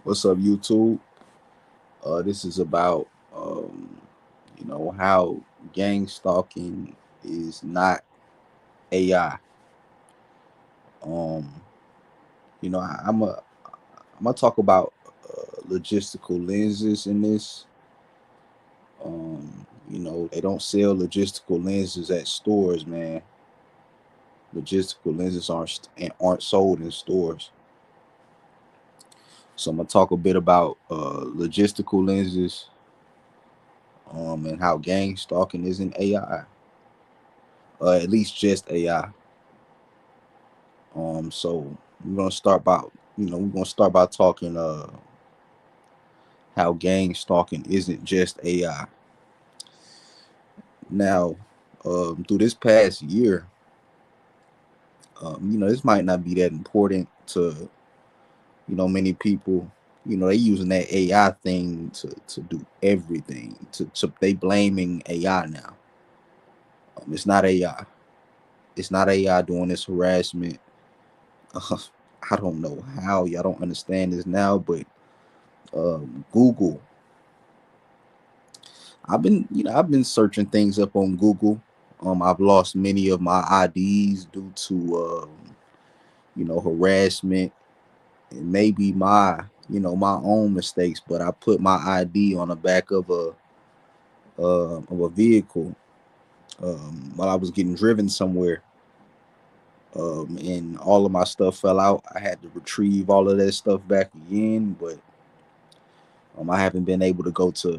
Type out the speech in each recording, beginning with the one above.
What's up, YouTube? This is about how gang stalking is not AI. Um, I'm gonna talk about logistical lenses in this. They don't sell logistical lenses at stores, man. Logistical lenses aren't sold in stores. So I'm gonna talk a bit about logistical lenses, and how gang stalking isn't AI. At least just AI. So we're gonna start by talking how gang stalking isn't just AI. Now, through this past year, this might not be that important to many people. They using that AI thing to do everything. To they blaming AI now. It's not AI. It's not AI doing this harassment. Uh, I don't know how y'all don't understand this now, but Google. I've been searching things up on Google. I've lost many of my IDs due to harassment and maybe my own mistakes. But I put my ID on the back of a vehicle while I was getting driven somewhere, and all of my stuff fell out. I had to retrieve all of that stuff back again, but I haven't been able to go to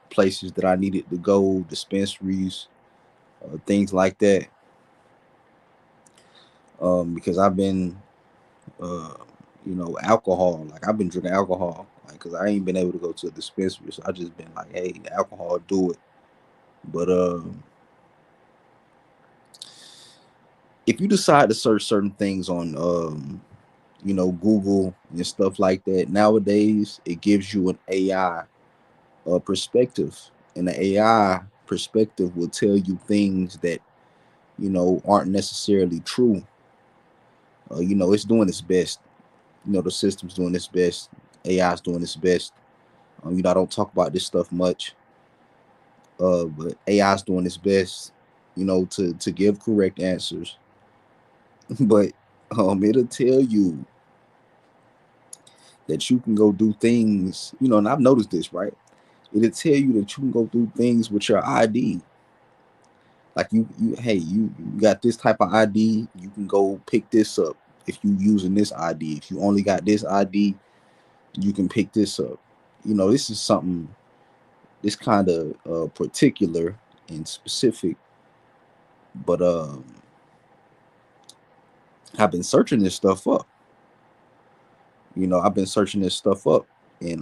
places that I needed to go, dispensaries, things like that, because I've been, uh, alcohol. Like I've been drinking alcohol, like because I ain't been able to go to a dispensary, so I just been like, hey, alcohol, do it. But if you decide to search certain things on, Google and stuff like that, nowadays it gives you an AI perspective, and the AI perspective will tell you things that aren't necessarily true. It's doing its best. The system's doing its best. AI's doing its best. I don't talk about this stuff much, but AI's doing its best, to give correct answers. But it'll tell you that you can go do things, and I've noticed this, right? It'll tell you that you can go do things with your ID. Like hey, you got this type of ID, you can go pick this up if you using this ID. If you only got this ID, you can pick this up. This is something this kind of particular and specific, but I've been searching this stuff up. I've been searching this stuff up, and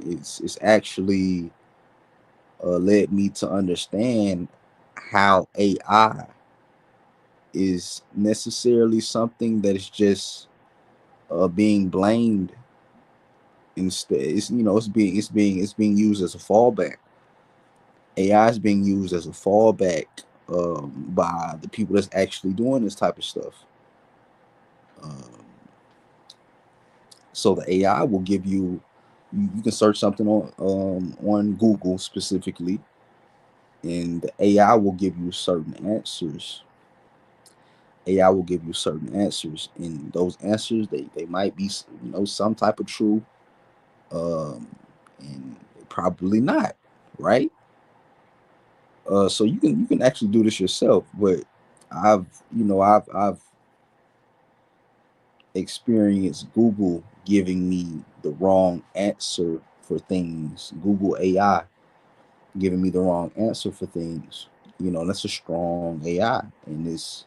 it's actually led me to understand how AI is necessarily something that is just being blamed. Instead, it's being used as a fallback. AI is being used as a fallback by the people that's actually doing this type of stuff. Um, so the AI will give you can search something on Google specifically, and the AI will give you certain answers. AI will give you certain answers, and those answers they might be some type of true, um, and probably not, right? So you can actually do this yourself, but I've experienced Google giving me the wrong answer for things. Google AI giving me the wrong answer for things. That's a strong AI, and it's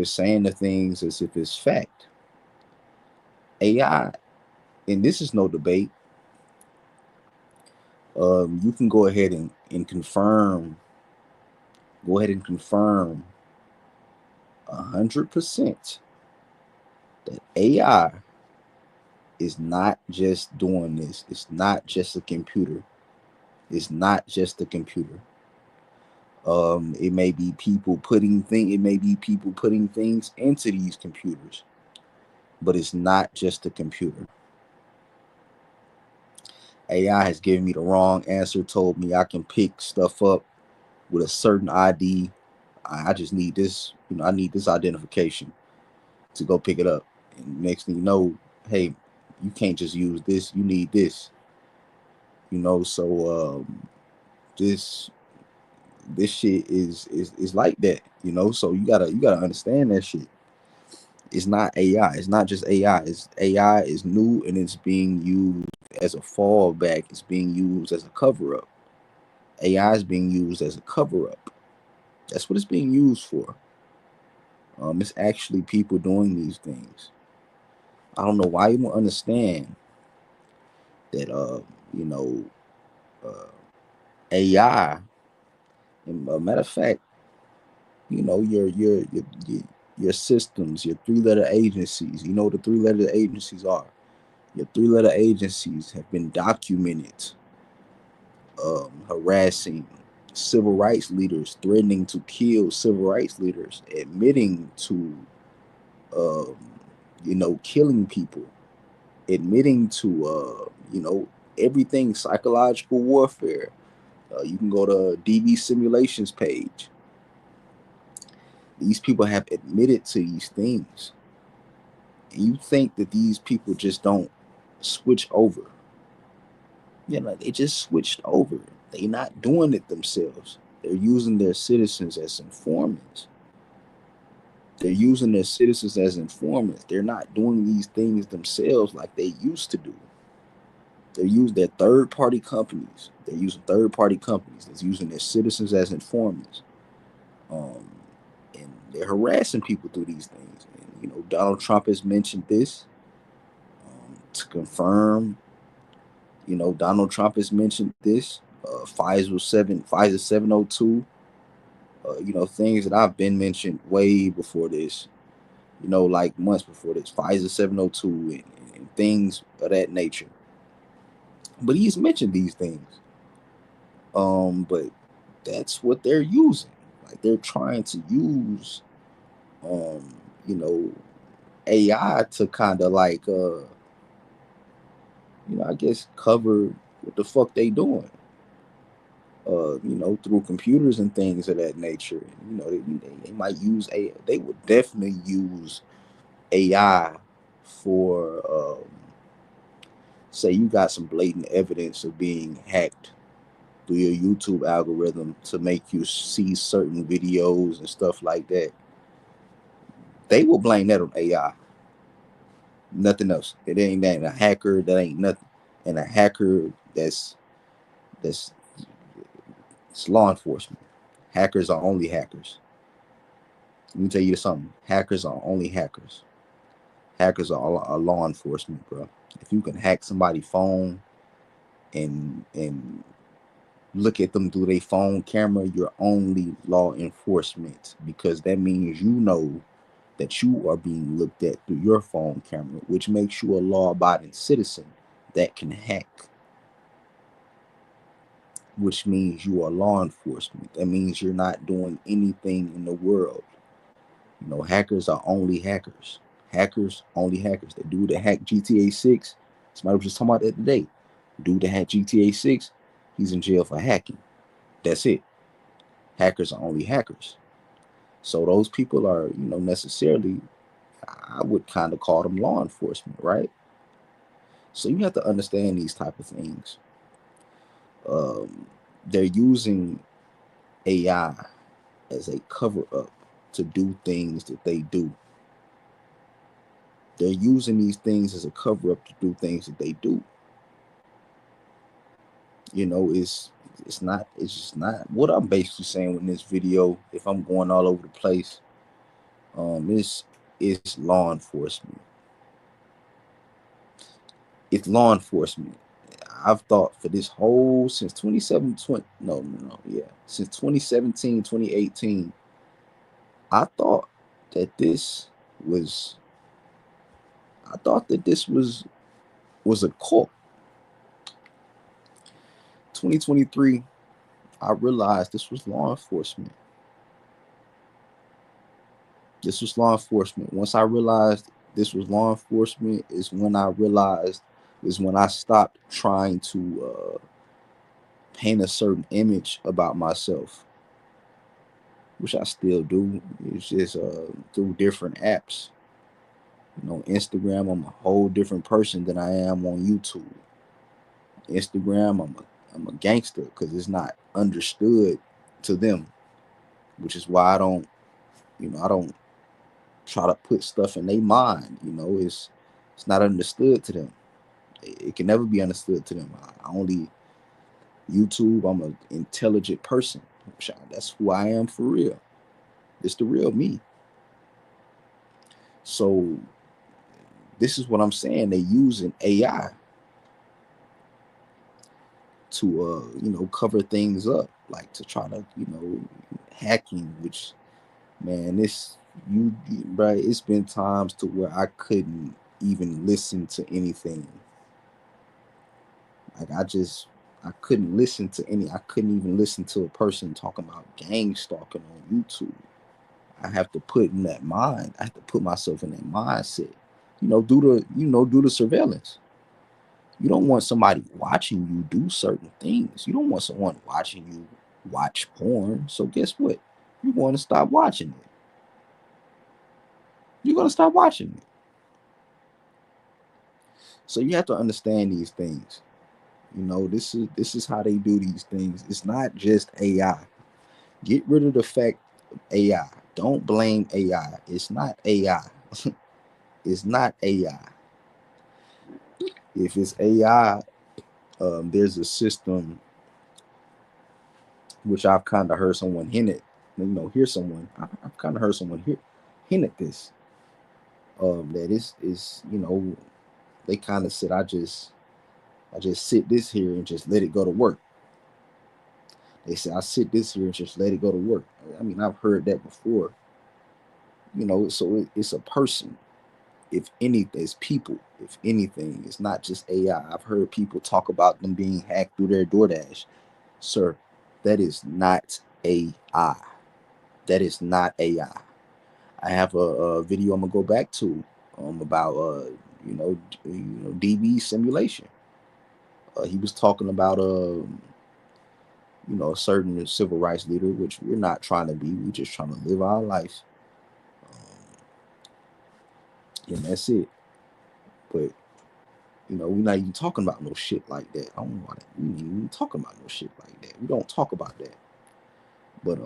saying the things as if it's fact. AI, and this is no debate. You can go ahead and confirm 100% that AI is not just doing this. It's not just a computer. It's not just a computer. It may be people putting things into these computers, but it's not just a computer. AI has given me the wrong answer, told me I can pick stuff up with a certain ID. I just need this, I need this identification to go pick it up. And next thing you know, hey, you can't just use this, you need this. So this this shit is like that, So you gotta understand that shit. It's not AI. It's not just AI. It's AI is new and it's being used as a fallback. It's being used as a cover up. AI is being used as a cover up. That's what it's being used for. It's actually people doing these things. I don't know why you don't understand that. You know, uh, AI. And a matter of fact, your systems, your three-letter agencies. You know what the three-letter agencies are. Your three-letter agencies have been documented harassing civil rights leaders, threatening to kill civil rights leaders, admitting to um, killing people, admitting to everything, psychological warfare. You can go to DB simulations page. These people have admitted to these things. And you think that these people just don't switch over. They just switched over. They're not doing it themselves. They're using their citizens as informants. They're using their citizens as informants. They're not doing these things themselves like they used to do. They're using their third party companies. They're using third party companies that's using their citizens as informants. Um, and they're harassing people through these things. And, Donald Trump has mentioned this to confirm. Donald Trump has mentioned this. Pfizer 702. Things that I've been mentioned way before this. Like months before this. Pfizer 702 and things of that nature. But he's mentioned these things. But that's what they're using. Like they're trying to use, um, you know, AI to kind of like, I guess cover what the fuck they doing. Through computers and things of that nature. They might use AI. They would definitely use AI for, say, you got some blatant evidence of being hacked through your YouTube algorithm to make you see certain videos and stuff like that. They will blame that on AI. Nothing else. It ain't that a hacker. That ain't nothing. And a hacker that's it's law enforcement. Hackers are only hackers. Let me tell you something. Hackers are only hackers. Hackers are law enforcement, bro. If you can hack somebody's phone and look at them through their phone camera, you're only law enforcement because that means you know that you are being looked at through your phone camera, which makes you a law-abiding citizen that can hack, which means you are law enforcement. That means you're not doing anything in the world. Hackers are only hackers. Hackers, only hackers. The dude that hacked GTA 6, somebody was just talking about that today. Dude that hacked GTA 6, he's in jail for hacking. That's it. Hackers are only hackers. So those people are, necessarily, I would kind of call them law enforcement, right? So you have to understand these type of things. Um, they're using AI as a cover up to do things that they do. They're using these things as a cover up to do things that they do. It's just not what I'm basically saying in this video. If I'm going all over the place, it's law enforcement. It's law enforcement. I've thought for this whole since 2017, no, yeah, since 2017, 2018, I thought that this was, I thought that this was a cult. 2023, I realized this was law enforcement. This was law enforcement. Once I realized this was law enforcement, is when I realized is when I stopped trying to paint a certain image about myself, which I still do. It's just through different apps. Instagram, I'm a whole different person than I am on YouTube. Instagram, I'm a gangster because it's not understood to them, which is why I don't try to put stuff in their mind. It's not understood to them. It can never be understood to them. I only YouTube. I'm an intelligent person. That's who I am for real. It's the real me. So this is what I'm saying. They using AI to cover things up, like to try to hacking. Which, man, right. It's been times to where I couldn't even listen to anything. Like I couldn't listen to any. I couldn't even listen to a person talking about gang stalking on YouTube. I have to put in that mind. I have to put myself in that mindset. Do the surveillance. You don't want somebody watching you do certain things. You don't want someone watching you watch porn. So guess what? You're going to stop watching it. You're going to stop watching it. So you have to understand these things. This is how they do these things. It's not just AI. Get rid of the fact of AI. Don't blame AI. It's not AI. It's not AI. If it's AI, there's a system which I've kind of heard someone hint at. I've kind of heard someone hint at this. That is they kind of said I just sit this here and just let it go to work. They said I sit this here and just let it go to work. I mean, I've heard that before. So it's a person. If anything, it's people. If anything, it's not just AI. I've heard people talk about them being hacked through their DoorDash. Sir, that is not AI. That is not AI. I have a video I'm gonna go back to about DB simulation. He was talking about a certain civil rights leader, which we're not trying to be. We're just trying to live our life, and that's it. But we're not even talking about no shit like that. I don't know why we ain't even talking about no shit like that. We don't talk about that. But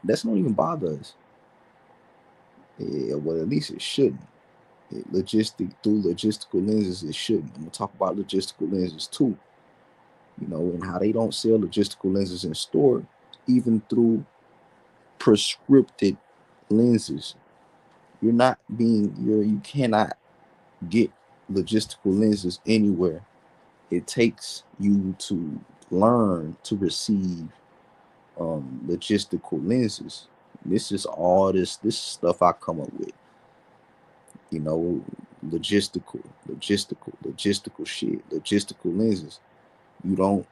that's not even bother us. Yeah, well, at least it shouldn't. Through logistical lenses, it shouldn't. I'm gonna talk about logistical lenses too. And how they don't sell logistical lenses in store, even through prescripted lenses. You cannot get logistical lenses anywhere. It takes you to learn to receive logistical lenses. This is all this stuff I come up with. You know, logistical shit, logistical lenses. You don't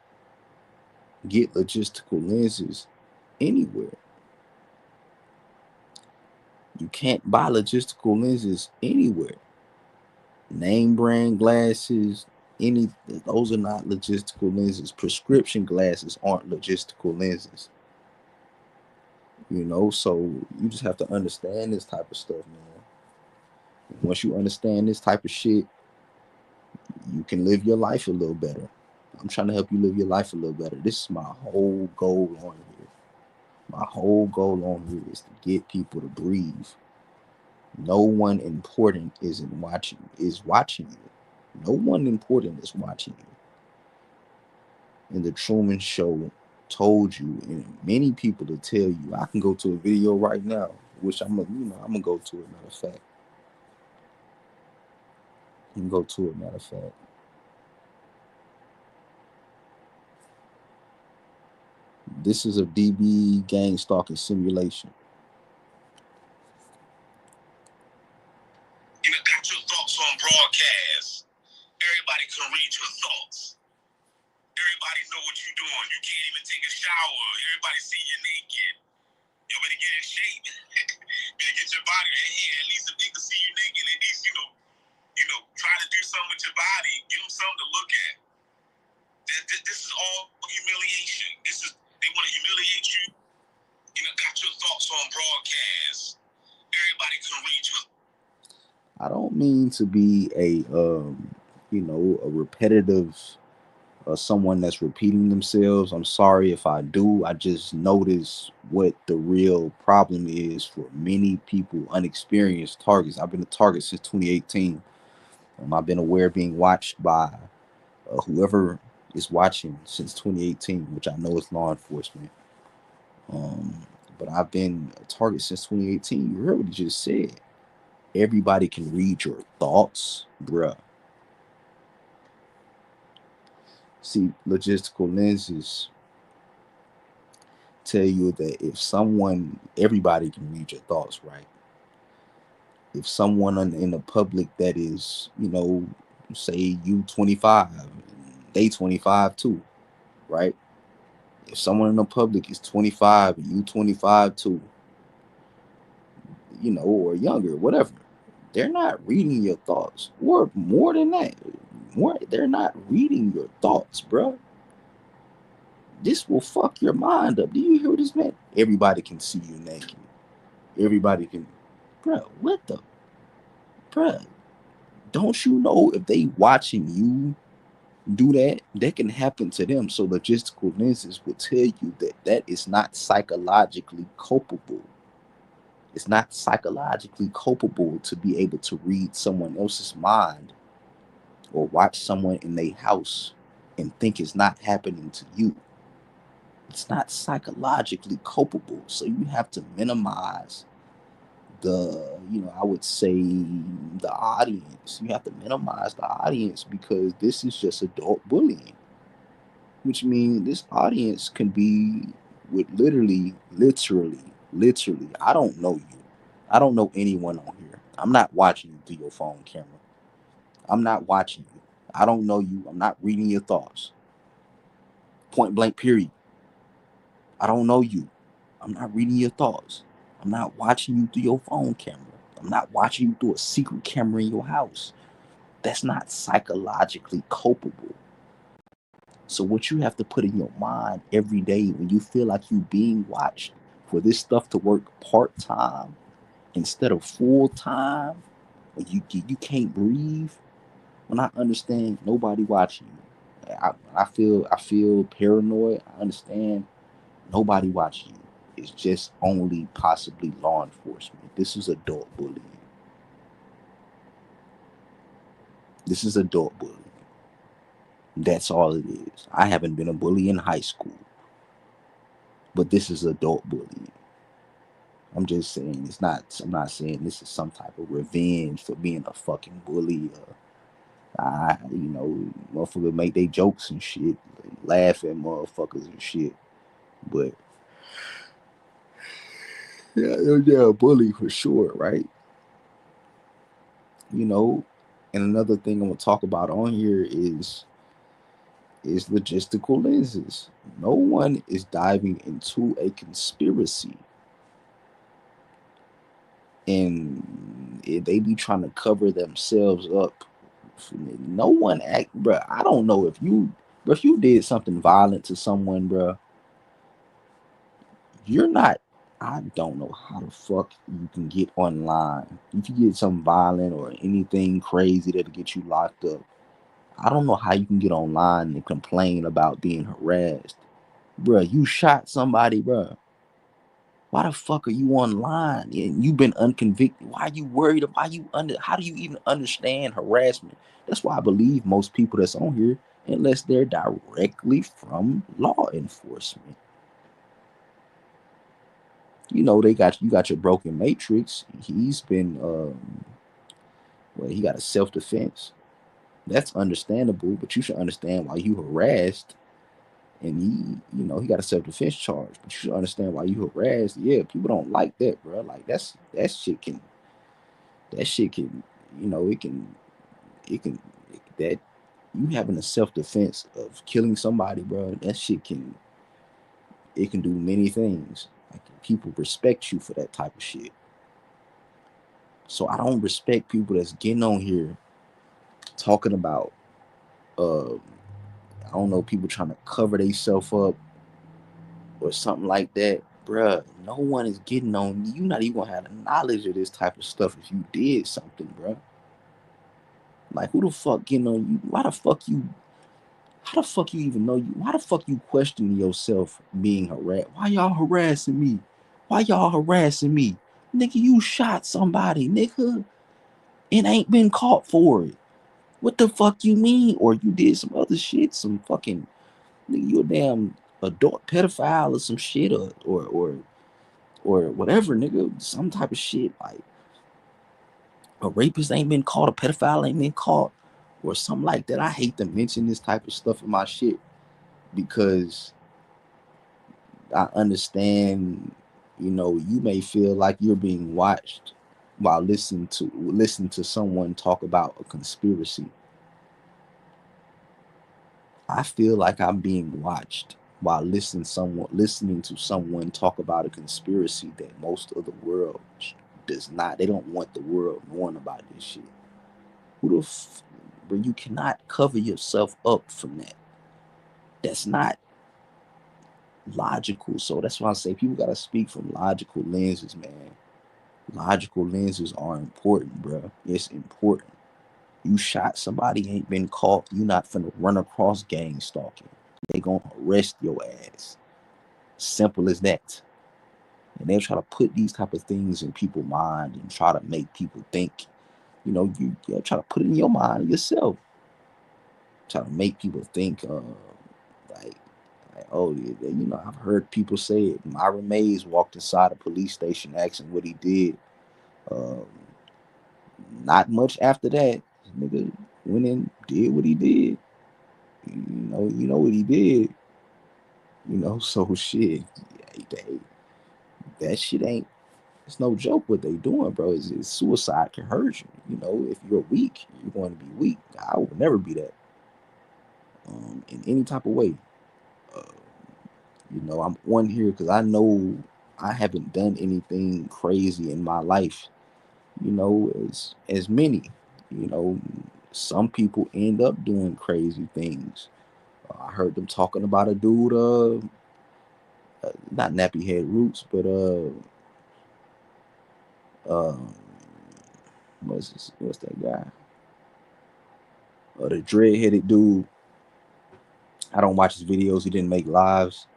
get logistical lenses anywhere. You can't buy logistical lenses anywhere. Name brand glasses, any those are not logistical lenses. Prescription glasses aren't logistical lenses. So you just have to understand this type of stuff, man. Once you understand this type of shit, you can live your life a little better. I'm trying to help you live your life a little better. This is my whole goal on here. My whole goal on here is to get people to breathe. No one important is watching you. No one important is watching you. And the Truman Show told you, and many people to tell you. I can go to a video right now, which I'm gonna go to it. Matter of fact, I can go to it. Matter of fact, this is a DB gang stalking simulation. You got your thoughts on broadcast. Everybody can read your thoughts. Everybody know what you're doing. You can't even take a shower. Everybody see you naked. You better get in shape. Better get your body in here. At least if they can see you naked, at least try to do something with your body, give them something to look at. This is all humiliation. They want to humiliate you. Got your thoughts on broadcast. Everybody can read you. I don't mean to be a repetitive someone that's repeating themselves. I'm sorry if I do. I just notice what the real problem is for many people, unexperienced targets. I've been a target since 2018. I've been aware of being watched by whoever is watching since 2018, which I know is law enforcement. Um, but I've been a target since 2018. You heard what he just said. Everybody can read your thoughts, bruh. See, logistical lenses tell you that if someone, everybody can read your thoughts, right? If someone in the public that is, say you 25, they 25 too, right? If someone in the public is 25 and you 25 too, or younger, whatever, they're not reading your thoughts. Or more than that, they're not reading your thoughts, bro. This will fuck your mind up. Do you hear this, man? Everybody can see you naked. Everybody can, bro. What the, bro? Don't you know if they watching you do that, that can happen to them? So logistical lenses will tell you that that is not psychologically culpable. It's not psychologically culpable to be able to read someone else's mind or watch someone in their house and think it's not happening to you. It's not psychologically culpable. So you have to minimize I would say the audience. You have to minimize the audience because this is just adult bullying, which means this audience can be with literally. I don't know you. I don't know anyone on here. I'm not watching you through your phone camera. I'm not watching you. I don't know you. I'm not reading your thoughts. Point blank, period. I don't know you. I'm not reading your thoughts. I'm not watching you through your phone camera. I'm not watching you through a secret camera in your house. That's not psychologically culpable. So what you have to put in your mind every day when you feel like you being watched, for this stuff to work part time instead of full time, when you can't breathe, when I understand nobody watching you, I feel paranoid. I understand nobody watching you. It's just only possibly law enforcement. This is adult bullying. This is adult bullying. That's all it is. I haven't been a bully in high school, but this is adult bullying. I'm just saying it's not. I'm not saying this is some type of revenge for being a fucking bully. Motherfuckers make they jokes and shit, laugh at motherfuckers and shit. But yeah, they're a bully for sure, right? You know. And another thing I'm gonna talk about on here is logistical lenses. No one is diving into a conspiracy, and they be trying to cover themselves up. No one act, bro. I don't know if you did something violent to someone, bro. You're not. I don't know how the fuck you can get online. If you get something violent or anything crazy that'll get you locked up, I don't know how you can get online and complain about being harassed, bro. You shot somebody, bro. Why the fuck are you online and you've been unconvicted? Why are you worried? Why you under? How do you even understand harassment? That's why I believe most people that's on here, unless they're directly from law enforcement. They got you got your broken matrix. He's been well, he got a self defense. That's understandable, but you should understand why you harassed. And he got a self defense charge, but you should understand why you harassed. Yeah, people don't like that, bro. Like that shit can, it can that you having a self defense of killing somebody, bro. That shit can do many things. Like people respect you for that type of shit. So I don't respect people that's getting on here. talking about I don't know, people trying to cover themselves up or something like that, bruh. No one is getting on you. Not even gonna have the knowledge of this type of stuff if you did something, bruh. Like who the fuck getting on you? Why the fuck you? How the fuck you even know you? Why the fuck you questioning yourself being harassed? Why y'all harassing me? Why y'all harassing me? Nigga, you shot somebody, nigga, and ain't been caught for it. What the fuck you mean? Or you did some other shit, some fucking nigga, you a damn adult pedophile or some shit, or whatever, nigga, some type of shit like a rapist ain't been caught, a pedophile ain't been caught, or something like that. I hate to mention this type of stuff in my shit because I understand, you may feel like you're being watched while listening to someone talk about a conspiracy. I feel like I'm being watched while listening to someone talk about a conspiracy that most of the world does not. They don't want the world knowing about this shit. Who the Where you cannot cover yourself up from that. That's not logical. So that's why I say people gotta speak from logical lenses, man. Logical lenses are important, bro. It's important. You shot somebody, ain't been caught. You not finna run across gang stalking. They gonna arrest your ass. Simple as that. And they'll try to put these type of things in people's mind and try to make people think. You try to put it in your mind yourself. Try to make people think, like, oh, yeah, I've heard people say it. Myron Mays walked inside a police station asking what he did. Um, Not much after that, nigga went and did what he did. You know what he did. So shit, that shit ain't. It's no joke what they doing, bro. Suicide can hurt you. If you're weak, you're going to be weak. I would never be that, in any type of way. Uh, I'm on here because I know I haven't done anything crazy in my life. As many. You know, some people end up doing crazy things. I heard them talking about a dude, not nappy head roots, but um, what's that guy? The dread headed dude. I don't watch his videos. He didn't make lives.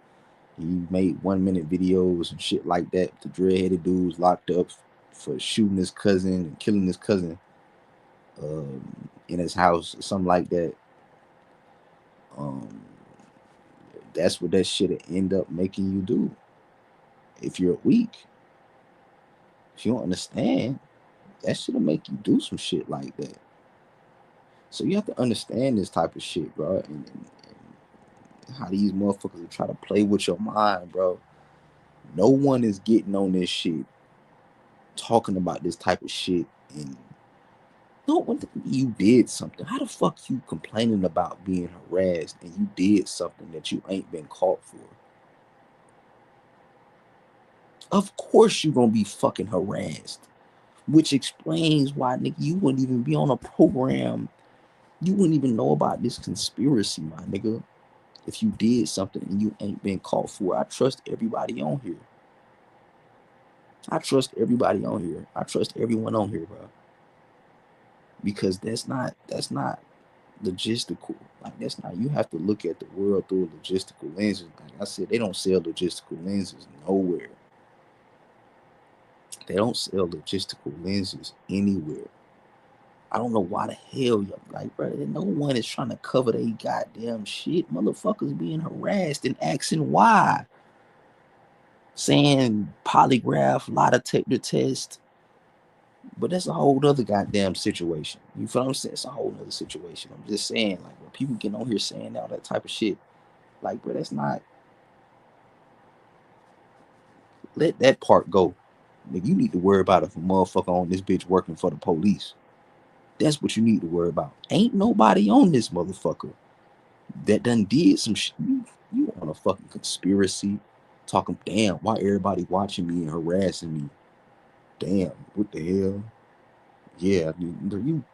He made 1 minute videos and shit like that. The dread headed dude's locked up for shooting his cousin and killing his cousin in his house, something like that. Um, that's what that shit end up making you do. If you're weak, if you don't understand, that shit'll make you do some shit like that. So you have to understand this type of shit, bro, and how these motherfuckers are trying to play with your mind, bro. No one is getting on this shit, talking about this type of shit, and no one. You did something. How the fuck you complaining about being harassed and you did something that you ain't been caught for? Of course you gonna be fucking harassed, which explains why, nigga, you wouldn't even be on a program. You wouldn't even know about this conspiracy, my nigga. If you did something and you ain't been caught for it. I trust everybody on here. I trust everybody on here. I trust everyone on here, bro. Because that's not logistical. Like that's not. You have to look at the world through logistical lenses. Like I said, they don't sell logistical lenses nowhere. They don't sell logistical lenses anywhere. I don't know why the hell you like, bro. No one is trying to cover their goddamn shit. Motherfuckers being harassed and asking why. Saying polygraph, lie detector test, but that's a whole other goddamn situation. You feel what I'm saying? It's a whole other situation. I'm just saying, like, when people get on here saying all that type of shit, like, bro, that's not. Let that part go. Nigga, you need to worry about if a motherfucker on this bitch working for the police. That's what you need to worry about. Ain't nobody on this motherfucker that done did some shit. You on a fucking conspiracy? Talking, damn, why everybody watching me and harassing me? Damn, what the hell? Yeah, you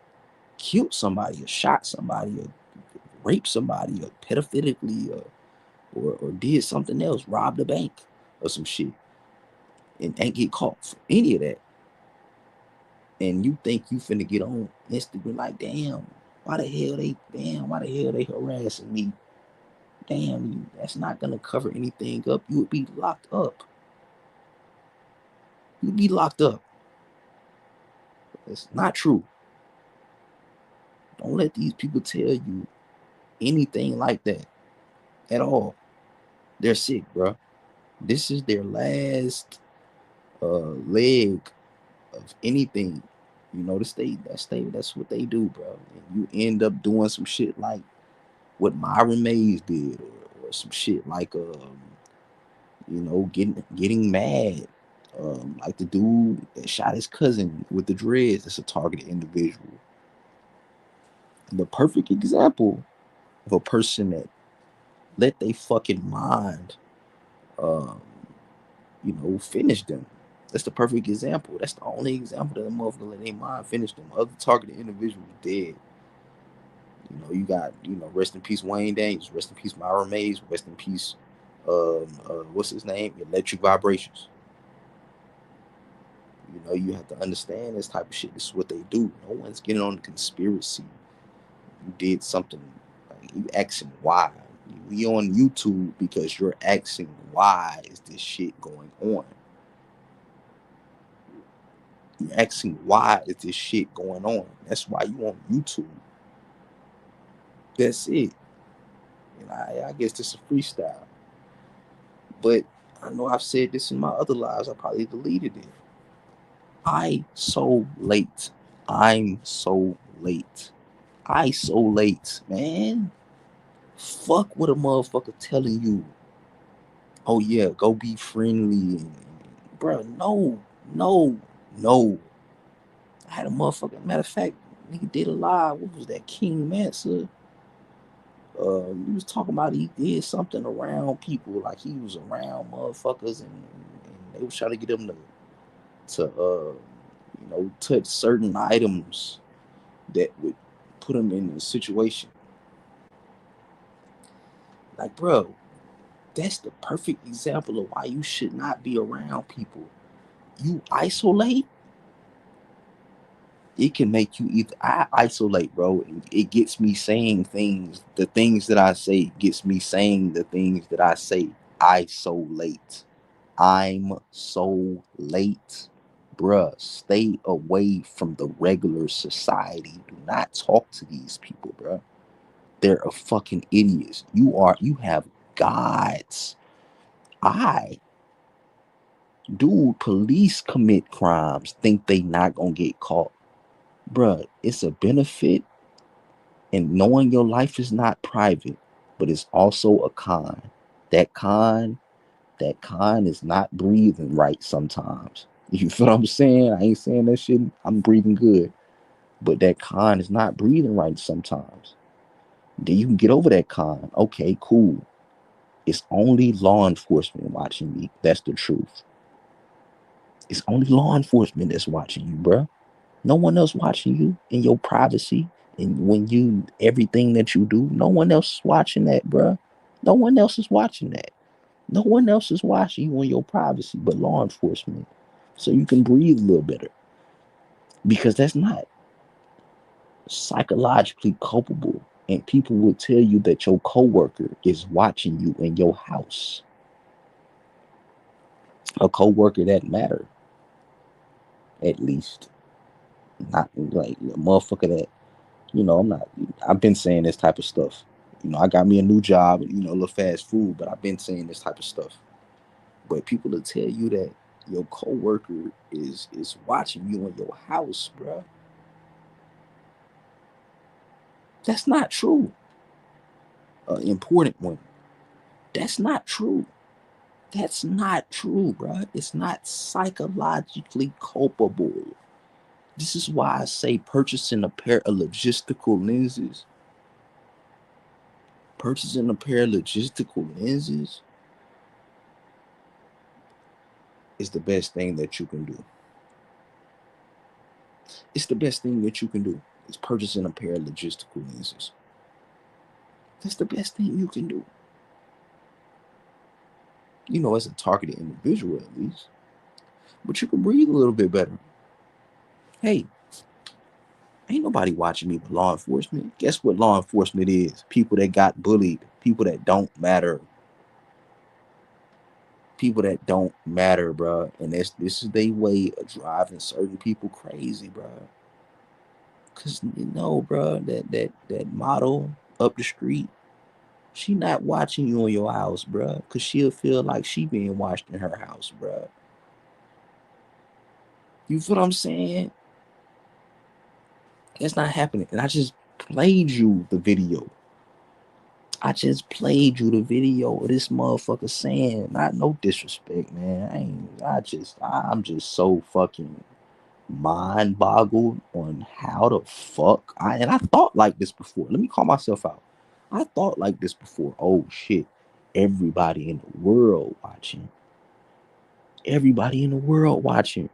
killed somebody or shot somebody or raped somebody or pedophilically or did something else, robbed a bank or some shit, and ain't get caught for any of that. And you think you finna get on Instagram like, damn, why the hell they harassing me? Damn, that's not gonna cover anything up. You would be locked up. You'd be locked up. It's not true. Don't let these people tell you anything like that at all. They're sick, bro. This is their last leg of anything. You know, that's what they do, bro. And you end up doing some shit like what Myron Mays did, or some shit like getting mad. Like the dude that shot his cousin with the dreads, that's a targeted individual. The perfect example of a person that let they fucking mind um, finish them. That's the perfect example. That's the only example that a motherfucker let their mind finish them. Other targeted individuals dead. You got, rest in peace Wayne Daniels, rest in peace Myra Mays, rest in peace what's his name? Electric Vibrations. You have to understand this type of shit. This is what they do. No one's getting on the conspiracy. You did something, like, you asking why. We on YouTube because you're asking why is this shit going on. You're asking why is this shit going on. That's why you on YouTube. That's it. And I guess this is freestyle. But I know I've said this in my other lives. I probably deleted it. I so late. I'm so late. I so late, man. Fuck what a motherfucker telling you. Oh yeah, go be friendly, bro. No, no, no. I had a motherfucker. Matter of fact, nigga did a live. What was that? King Mansa. He was talking about he did something around people, like he was around motherfuckers, and they was trying to get him to touch certain items that would put him in a situation. Like, bro, that's the perfect example of why you should not be around people. You isolate, it can make you either I isolate, bro. It gets me saying things. The things that I say gets me saying the things that I say. I so late. I'm so late. Bruh, stay away from the regular society. Do not talk to these people, bruh. They're a fucking idiots. You have gods. I Dude, police commit crimes, think they not gonna get caught. Bruh, it's a benefit, and knowing your life is not private, but it's also a con. That con, that con is not breathing right sometimes. You feel what I'm saying? I ain't saying that shit. I'm breathing good. But that con is not breathing right sometimes. Then you can get over that con. Okay, cool. It's only law enforcement watching me. That's the truth. It's only law enforcement that's watching you, bruh. No one else watching you in your privacy. And when you, everything that you do, no one else is watching that, bruh. No one else is watching that. No one else is watching you in your privacy but law enforcement. So you can breathe a little better. Because that's not psychologically culpable. And people will tell you that your coworker is watching you in your house. A coworker that matter, at least. Not like a motherfucker that, I'm not, I've been saying this type of stuff. I got me a new job, a little fast food, but I've been saying this type of stuff. But people will tell you that your coworker is watching you in your house, bro. That's not true. Important one. That's not true. That's not true, bro. It's not psychologically culpable. This is why I say purchasing a pair of logistical lenses, purchasing a pair of logistical lenses is the best thing that you can do. It's the best thing that you can do. is purchasing a pair of logistical lenses. That's the best thing you can do. As a targeted individual at least. But you can breathe a little bit better. Hey, ain't nobody watching me but law enforcement. Guess what law enforcement is? People that got bullied, people that don't matter. People that don't matter, bro. And this is their way of driving certain people crazy, bro. Cause bro, that model up the street, she not watching you in your house, bro. Cause she'll feel like she being watched in her house, bro. You feel what I'm saying? That's not happening. And I just played you the video. I just played you the video of this motherfucker saying, not no disrespect, man. I'm just so fucking mind boggled on how the fuck and I thought like this before. Let me call myself out. I thought like this before. Oh shit. Everybody in the world watching. Everybody in the world watching.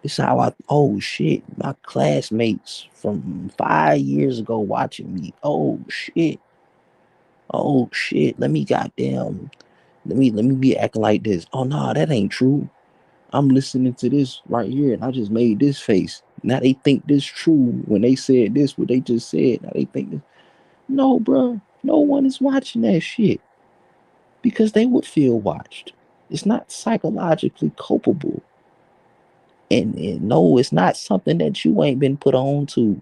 This is how oh shit. My classmates from 5 years ago watching me. Oh shit. Oh shit. Let me be acting like this. Oh no, that ain't true. I'm listening to this right here and I just made this face. Now they think this true when they said this, what they just said. Now they think this. No, bro. No one is watching that shit because they would feel watched. It's not psychologically culpable. And no, it's not something that you ain't been put on to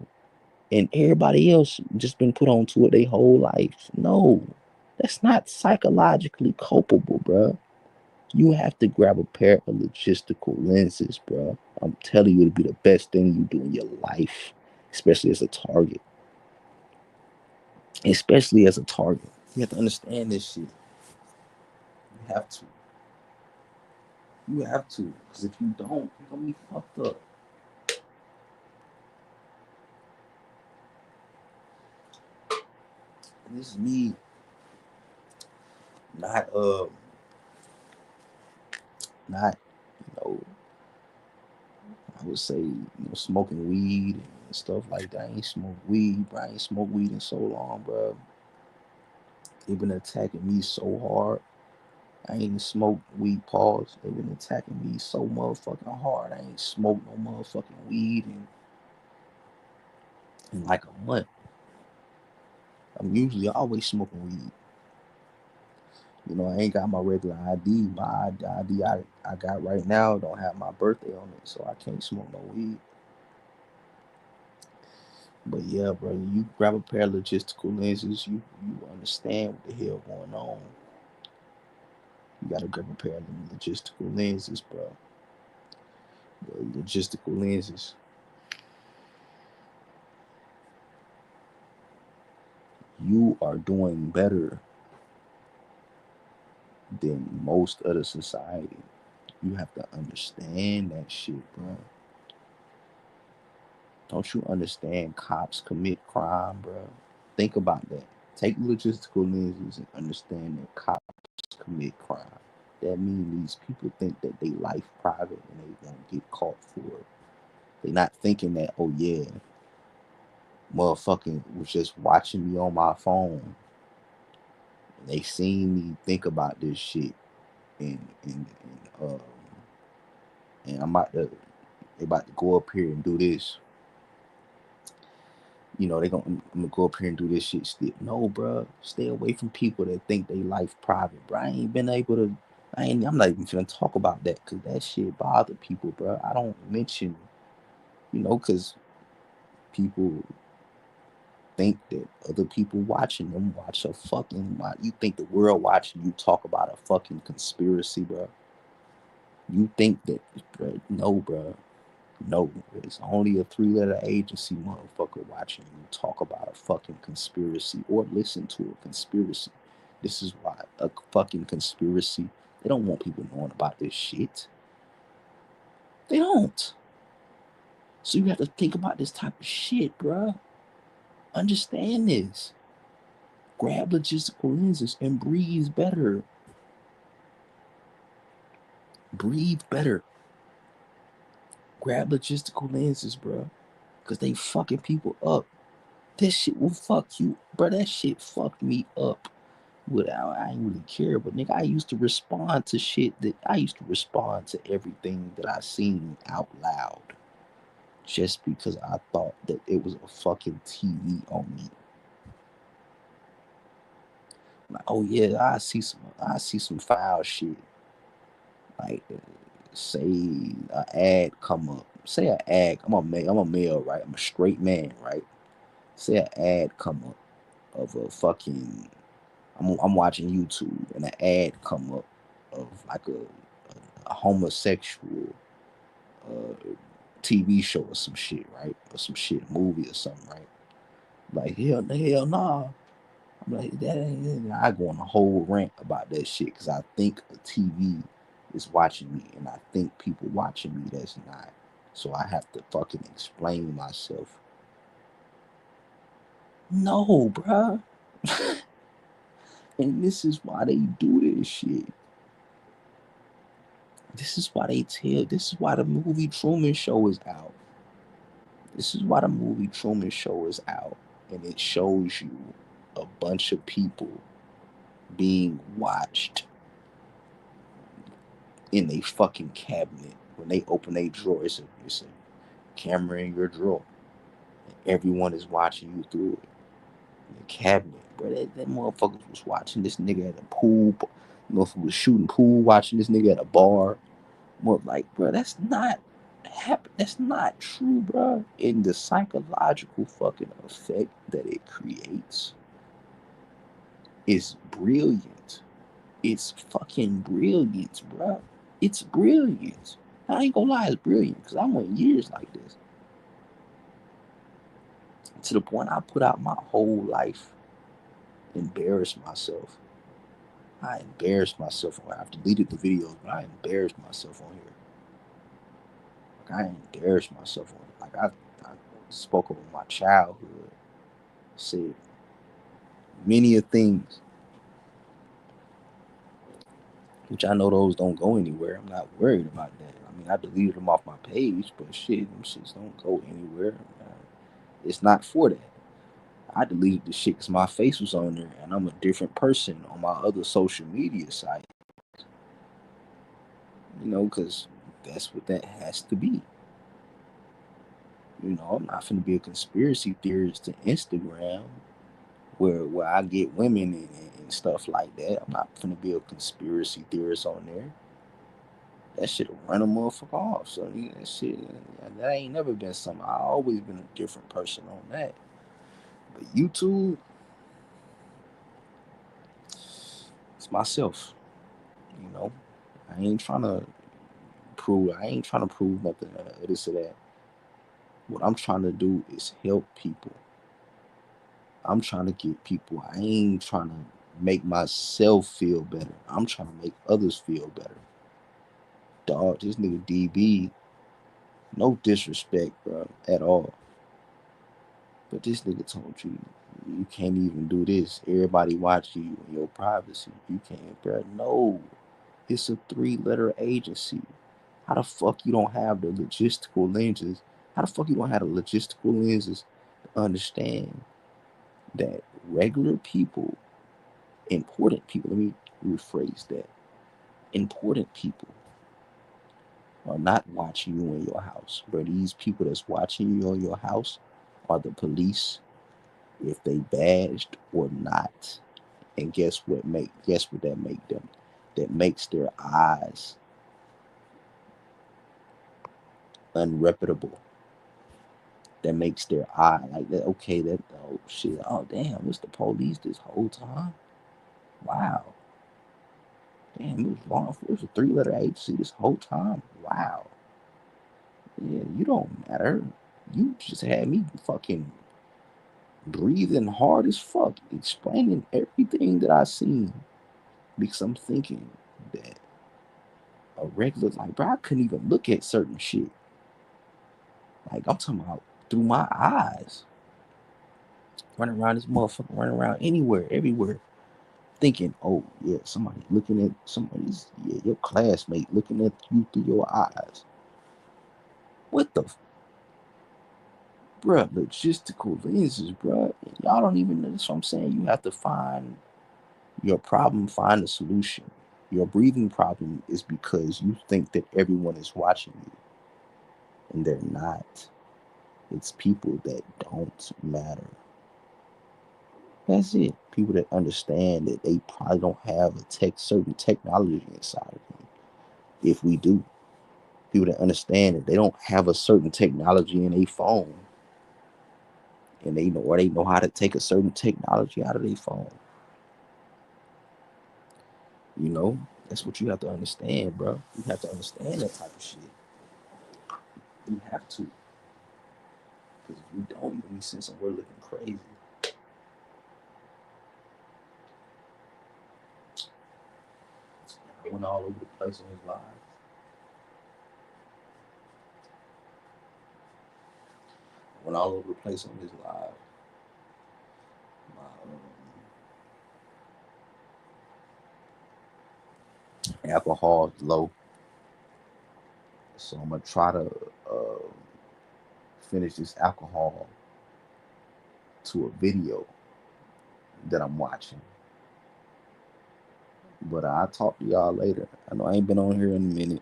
and everybody else just been put on to it their whole life. No, that's not psychologically culpable, bro. You have to grab a pair of logistical lenses, bro. I'm telling you, it'll be the best thing you do in your life, especially as a target. Especially as a target. You have to understand this shit. You have to. You have to. Because if you don't, you're going to be fucked up. And this is me not, not, you know, I would say, smoking weed and stuff like that. I ain't smoked weed, bro. I ain't smoked weed in so long, bro. They've been attacking me so hard. I ain't smoked weed, pause. They've been attacking me so motherfucking hard. I ain't smoked no motherfucking weed in like a month. I'm usually always smoking weed. I ain't got my regular ID. My ID I got right now don't have my birthday on it, so I can't smoke no weed. But yeah, bro, you grab a pair of logistical lenses, you understand what the hell going on. You gotta grab a pair of logistical lenses, bro. The logistical lenses. You are doing better than most of the society. You have to understand that shit, bro. Don't you understand cops commit crime, bro? Think about that. Take logistical lenses and understand that cops commit crime. That means these people think that they life private and they won't get caught for it. They not thinking that, oh yeah, motherfucking was just watching me on my phone. And they seen me think about this shit and I'm about to they about to go up here and do this. I'm gonna go up here and do this shit still. No, bro. Stay away from people that think they life private, bro. I ain't been able to. I'm not even gonna talk about that because that shit bother people, bro. I don't mention, because people think that other people watching them watch a fucking. You think the world watching you talk about a fucking conspiracy, bro? You think that, bro? No, bro. No, it's only a three-letter agency motherfucker watching you talk about a fucking conspiracy or listen to a conspiracy. This is why a fucking conspiracy. They don't want people knowing about this shit. They don't. So you have to think about this type of shit, bruh. Understand this. Grab logistical lenses and breathe better. Breathe better. Grab logistical lenses, bruh. because they fucking people up. This shit will fuck you, bro. That shit fucked me up. Without, I ain't really care, but nigga, I used to respond to shit that I used to respond to everything that I seen out loud, just because I thought that it was a fucking TV on me. Like, oh yeah, I see some foul shit. Like, say an ad come up. Say an ad. I'm a male, right? I'm a straight man, right? Say an ad come up of a fucking. I'm watching YouTube and an ad come up of like a homosexual uh, TV show or some shit, right? Or some shit movie or something, right? Like hell nah. I'm like that ain't. I go on a whole rant about that shit because I think a TV is watching me, and I think people watching me that's not. So I have to fucking explain myself. No, bruh. And this is why they do this shit. This is why they tell. This is why the movie Truman Show is out. This is why the movie Truman Show is out, and it shows you a bunch of people being watched in a fucking cabinet. When they open a drawer, it's a camera in your drawer. And everyone is watching you through it. In the cabinet, bro. That motherfuckers was watching this nigga at a pool. Motherfucker was shooting pool, watching this nigga at a bar. More like, bro, that's not happen. That's not true, bro. And the psychological fucking effect that it creates is brilliant. It's fucking brilliant, bro. It's brilliant. I ain't gonna lie, it's brilliant because I went years like this to the point I put out my whole life, embarrassed myself. I embarrassed myself. I've deleted the videos, but I embarrassed myself on here. Like I embarrassed myself on it. I spoke about my childhood, said many of things, which I know those don't go anywhere. I'm not worried about that. I mean, I deleted them off my page, but shit, them shits don't go anywhere. It's not for that. I deleted the shit because my face was on there, and I'm a different person on my other social media site. Because that's what that has to be. I'm not finna be a conspiracy theorist to Instagram where I get women and stuff like that. I'm not finna be a conspiracy theorist on there. That shit'll run a motherfucker off. So that shit, that ain't never been something. I always been a different person on that. But YouTube, it's myself. You know, I ain't trying to prove. I ain't trying to prove nothing. This or that. What I'm trying to do is help people. I'm trying to get people. I ain't trying to make myself feel better. I'm trying to make others feel better. Dog, this nigga DB, no disrespect, bro, at all. But this nigga told you you can't even do this. Everybody watching you in your privacy. You can't, bro. No, it's a three-letter agency. How the fuck you don't have the logistical lenses? How the fuck you don't have the logistical lenses to understand that regular people, important people, let me rephrase that. Important people are not watching you in your house. But these people that's watching you in your house are the police, if they badged or not. And guess what that make them? That makes their eyes unreputable. That makes their eye like that. Okay, that oh shit. Oh damn, it's the police this whole time. Wow. Damn, it was long. It was a three-letter agency this whole time. Wow. Yeah, you don't matter. You just had me fucking breathing hard as fuck, explaining everything that I seen because I'm thinking that a regular like bro, I couldn't even look at certain shit. Like I'm talking about through my eyes, running around this motherfucker, running around anywhere, everywhere, thinking, oh yeah, somebody looking at somebody's yeah, your classmate looking at you through your eyes. What the? bruh, logistical lenses, bruh. Y'all don't even know. That's what I'm saying. You have to find your problem, find a solution. Your breathing problem is because you think that everyone is watching you, and they're not. It's people that don't matter. That's it. People that understand that they probably don't have a certain technology inside of them. If we do, people that understand that they don't have a certain technology in a phone, and they know how to take a certain technology out of their phone. You know, that's what you have to understand, bro. You have to understand that type of shit. You have to, because if you don't, you're gonna be seeing somewhere looking crazy. I went all over the place on his live. I went all over the place on his live. My alcohol is low, so I'm gonna try to uh, finish this alcohol to a video that I'm watching. But I'll talk to y'all later. I know I ain't been on here in a minute,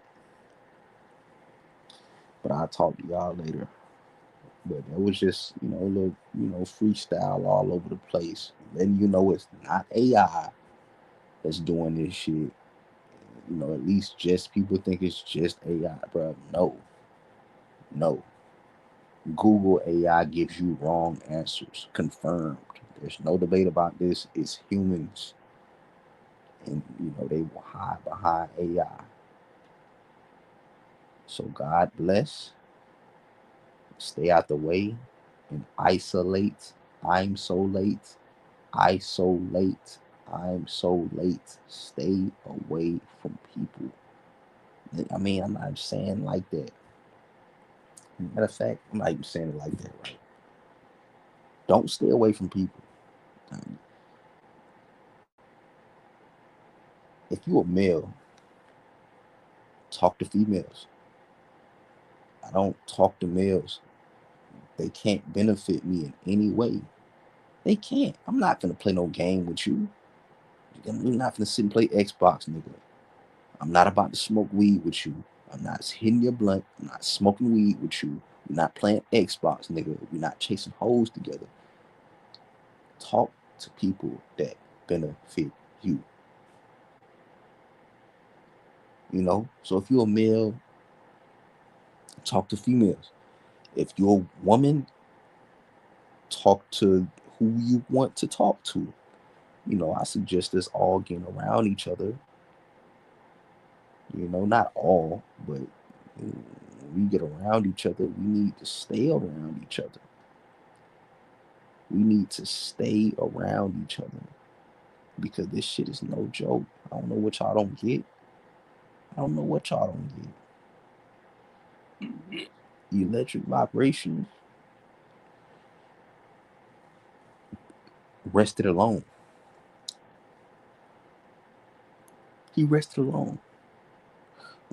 but I'll talk to y'all later. But it was just, a little, freestyle all over the place. Letting you know it's not AI that's doing this shit. At least just people think it's just AI, bro. No, no. Google AI gives you wrong answers. Confirmed. There's no debate about this. It's humans, and they will hide behind AI. So God bless. Stay out the way and isolate. I'm so late. Isolate. I'm so late. Stay away from people. I mean, I'm not saying like that. Matter of fact, I'm not even saying it like that, right? Don't stay away from people. Um, if you're a male, talk to females. I don't talk to males. They can't benefit me in any way. They can't. I'm not gonna play no game with you. You're not gonna sit and play Xbox, nigga. I'm not about to smoke weed with you. I'm not hitting your blunt. I'm not smoking weed with you. We're not playing Xbox, nigga. We're not chasing hoes together. Talk to people that benefit you. So if you're a male, talk to females. If you're a woman, talk to who you want to talk to. I suggest us all getting around each other. Not all, but when we get around each other, we need to stay around each other. We need to stay around each other because this shit is no joke. I don't know what y'all don't get. I don't know what y'all don't get. Electric vibrations, rested alone. He rested alone.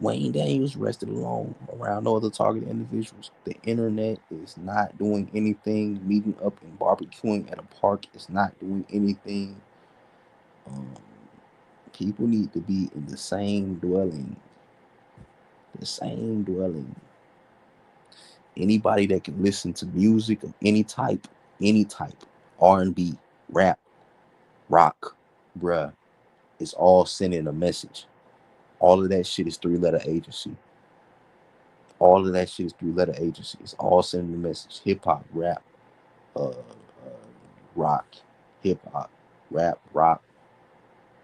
Wayne Daniels rested alone around no other targeted individuals. The internet is not doing anything. Meeting up and barbecuing at a park is not doing anything. Um, People need to be in the same dwelling. The same dwelling. Anybody that can listen to music of any type, R&B, rap, rock, bruh, it's all sending a message. All of that shit is three-letter agency. All of that shit is three-letter agency. It's all sending a message. Hip hop, rap, rock, hip hop, rap, rock.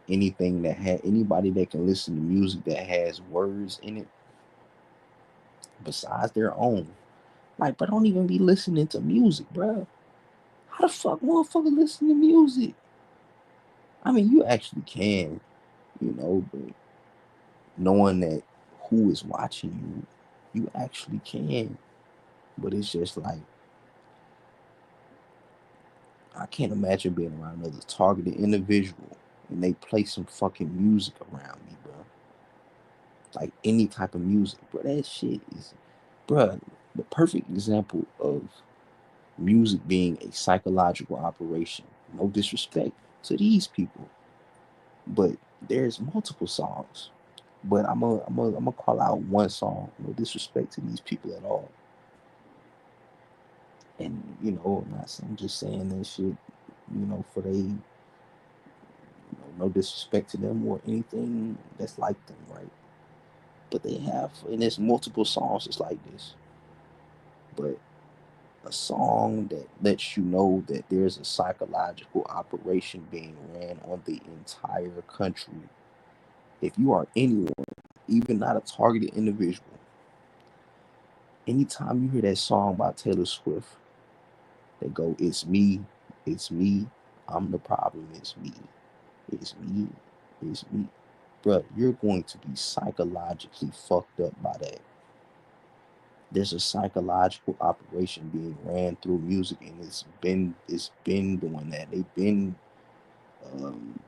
Anything that had anybody that can listen to music that has words in it besides their own. Like, but don't even be listening to music, bruh. How the fuck motherfucker listen to music? I mean, you actually can, but knowing that who is watching you, you actually can. But it's just like I can't imagine being around another targeted individual and they play some fucking music around me, bro. Like any type of music, bro. That shit is, bro. The perfect example of Music being a psychological operation. No disrespect to these people, but there's multiple songs. But I'm gonna call out one song. No disrespect to these people at all. And I'm just saying that shit. For they, no disrespect to them or anything that's like them, right? But they have, and there's multiple songs that's like this. But a song that lets you know that there's a psychological operation being ran on the entire country. If you are anyone, even not a targeted individual, anytime you hear that song by Taylor Swift, they go, it's me, I'm the problem, it's me, it's me, it's me. Bruh, you're going to be psychologically fucked up by that. There's a psychological operation being ran through music, and it's been doing that. They've been um,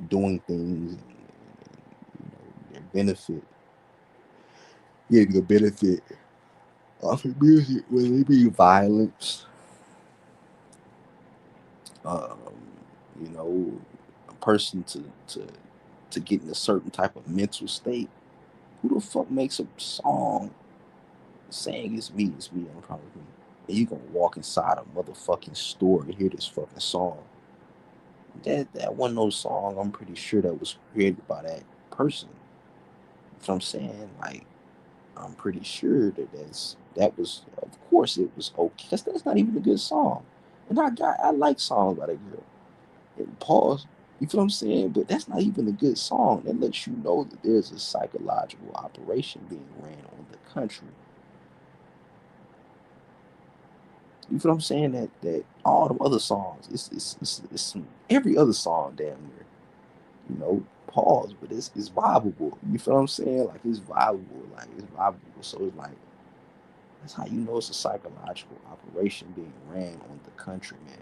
doing things, and their benefit, getting a benefit off of music, whether it be violence, um, you know, a person to get in a certain type of mental state. Who the fuck makes a song saying it's me, I'm proud of me? And you gonna walk inside a motherfucking store and hear this fucking song. That one no song, I'm pretty sure that was created by that person. So I'm saying, like, I'm pretty sure that was, of course it was okay. Cause that's not even a good song. And I like songs by that girl. And pause. You feel what I'm saying? But that's not even a good song. That lets you know that there's a psychological operation being ran on the country. You feel what I'm saying? That all the other songs, it's some, every other song damn near, pause, but it's vibable. You feel what I'm saying? Like it's vibable, So it's like that's how you know it's a psychological operation being ran on the country, man.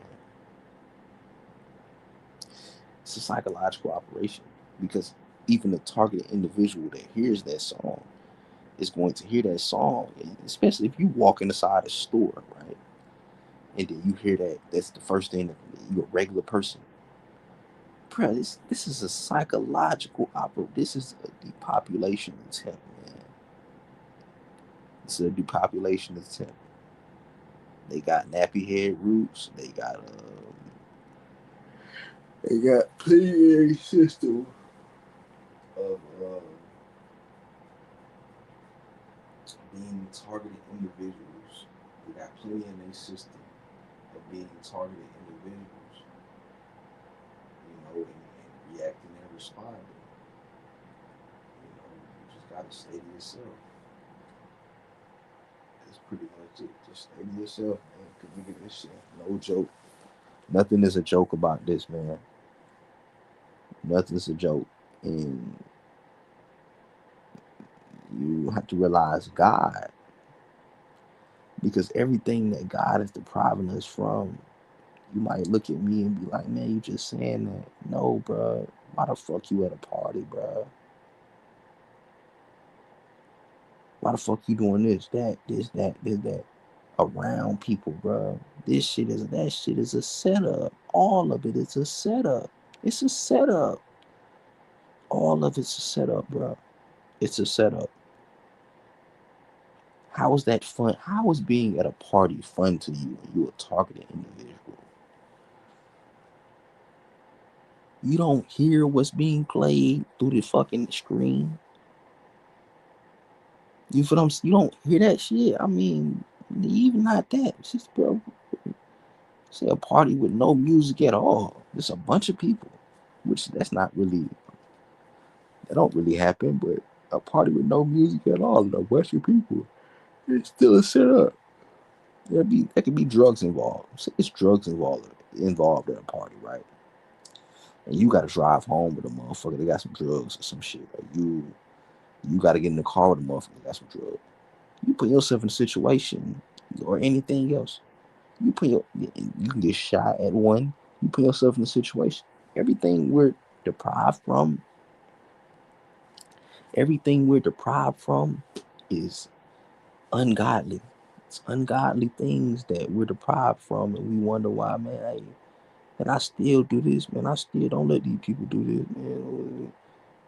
It's a psychological operation because even the targeted individual that hears that song is going to hear that song, and especially if you walk inside a store, right? And then you hear that, that's the first thing that you're a regular person. Bro, this is a psychological opera. This is a depopulation attempt, man. It's a depopulation attempt. They got nappy head roots. They got plenty system of being targeted individuals. They got plenty in their system of being targeted individuals, and reacting and responding. You just gotta stay to yourself. That's pretty much it. Just stay to yourself, man. Cause look at this shit. No joke. Nothing is a joke about this, man. Nothing's a joke. And you have to realize God, because everything that God is depriving us from, you might look at me and be like, man, you just saying that. No, bro. Why the fuck you at a party, bro? Why the fuck you doing this, that around people, bro? That shit is a setup. All of it is a setup. It's a setup. All of it's a setup, bro. It's a setup. How is that fun? How is being at a party fun to you when you're a targeted individual? You don't hear what's being played through the fucking screen. You feel you don't hear that shit. I mean, even not that. It's just, bro, say a party with no music at all. Just a bunch of people, which that's not really, that don't really happen. But a party with no music at all, and a bunch of people, it's still a setup. There could be drugs involved. It's drugs involved in a party, right? And you got to drive home with a motherfucker. They got some drugs or some shit. Like you got to get in the car with a motherfucker. That got some drugs. You put yourself in a situation or anything else. You can get shot at one. You put yourself in a situation. Everything we're deprived from, everything we're deprived from, is ungodly. It's ungodly things that we're deprived from, and we wonder why, man. Hey, and I still do this, man. I still don't let these people do this, man.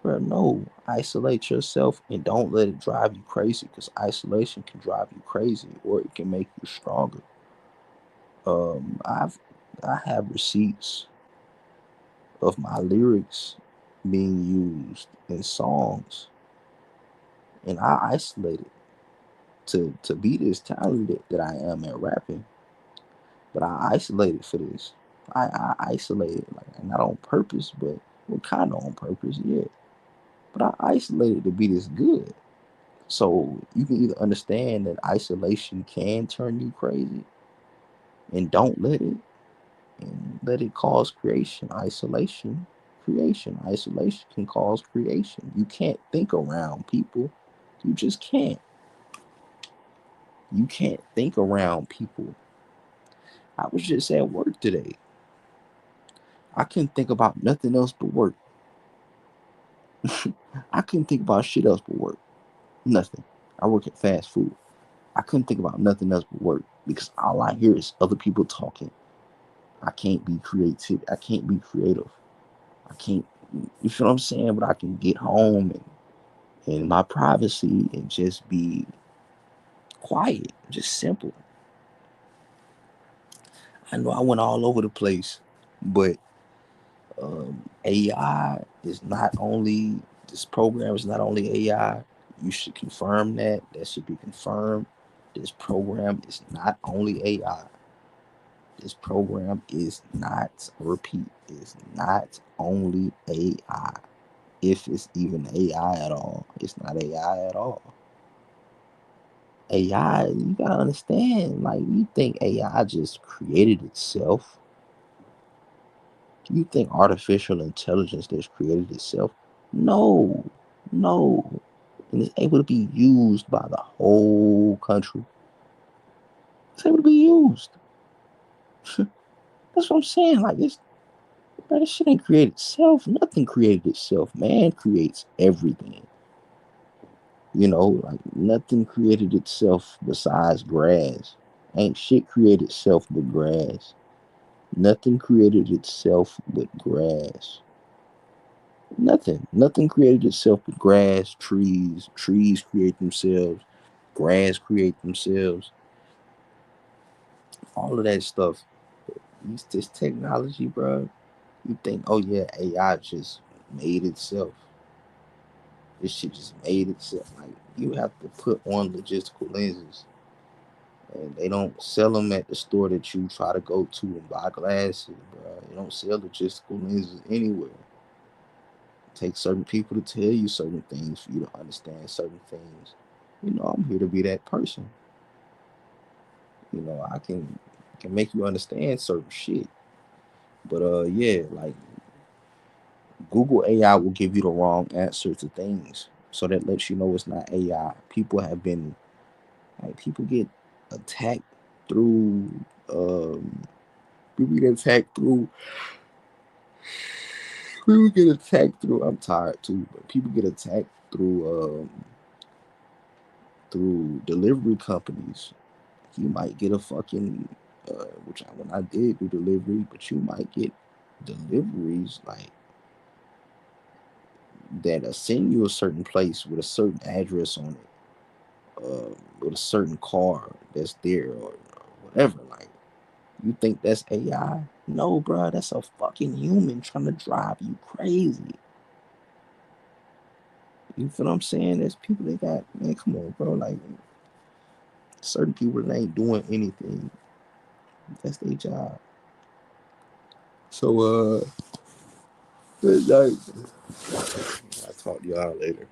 Bro, no. Isolate yourself and don't let it drive you crazy, because isolation can drive you crazy or it can make you stronger. Um, I've I have receipts of my lyrics being used in songs, and I isolated to be this talented that I am at rapping. But I isolated for this. I isolated, like, not on purpose, but well, kind of on purpose, yeah. But I isolated to be this good. So you can either understand that isolation can turn you crazy, and don't let it, and let it cause creation. Isolation can cause creation. You can't think around people. You just can't. You can't think around people. I was just at work today. I couldn't think about nothing else but work. I couldn't think about shit else but work. Nothing. I work at fast food. I couldn't think about nothing else but work because all I hear is other people talking. I can't be creative. I can't be creative. I can't. You feel what I'm saying? But I can get home and in my privacy and just be quiet, just simple. I know I went all over the place, but AI is not only, this program is not only AI. You should confirm that. That should be confirmed. This program is not only AI. This program is not, repeat, is not only AI. If it's even AI at all, it's not AI at all. AI, you gotta understand, like, you think AI just created itself? You think artificial intelligence just created itself? No, no. And it's able to be used by the whole country. It's able to be used. That's what I'm saying. Like, it's, bro, this shit ain't created itself. Nothing created itself. Man creates everything. You know, like, nothing created itself besides grass. Ain't shit created itself but grass. Nothing created itself but grass. Nothing. Nothing created itself but grass, trees. Trees create themselves. Grass create themselves. All of that stuff. This technology, bro. You think, oh yeah, AI just made itself. This shit just made itself. Like, you have to put on logistical lenses, and they don't sell them at the store that you try to go to and buy glasses, bro. They don't sell logistical lenses anywhere. It takes certain people to tell you certain things for you to understand certain things. You know, I'm here to be that person. You know, I can make you understand certain shit. But yeah, like, Google AI will give you the wrong answer to things. So that lets you know it's not AI. People have been, like, people get attacked through um people get attacked through people get attacked through I'm tired too, but people get attacked through delivery companies. You might get a fucking which when I did do delivery, but you might get deliveries like that send you a certain place with a certain address on it, with a certain car that's there, or whatever. Like, you think that's AI? No, bro, that's a fucking human trying to drive you crazy. You feel what I'm saying? There's people that got, man, come on, bro. Like, certain people that ain't doing anything. That's their job. So, good night. I'll talk to y'all later.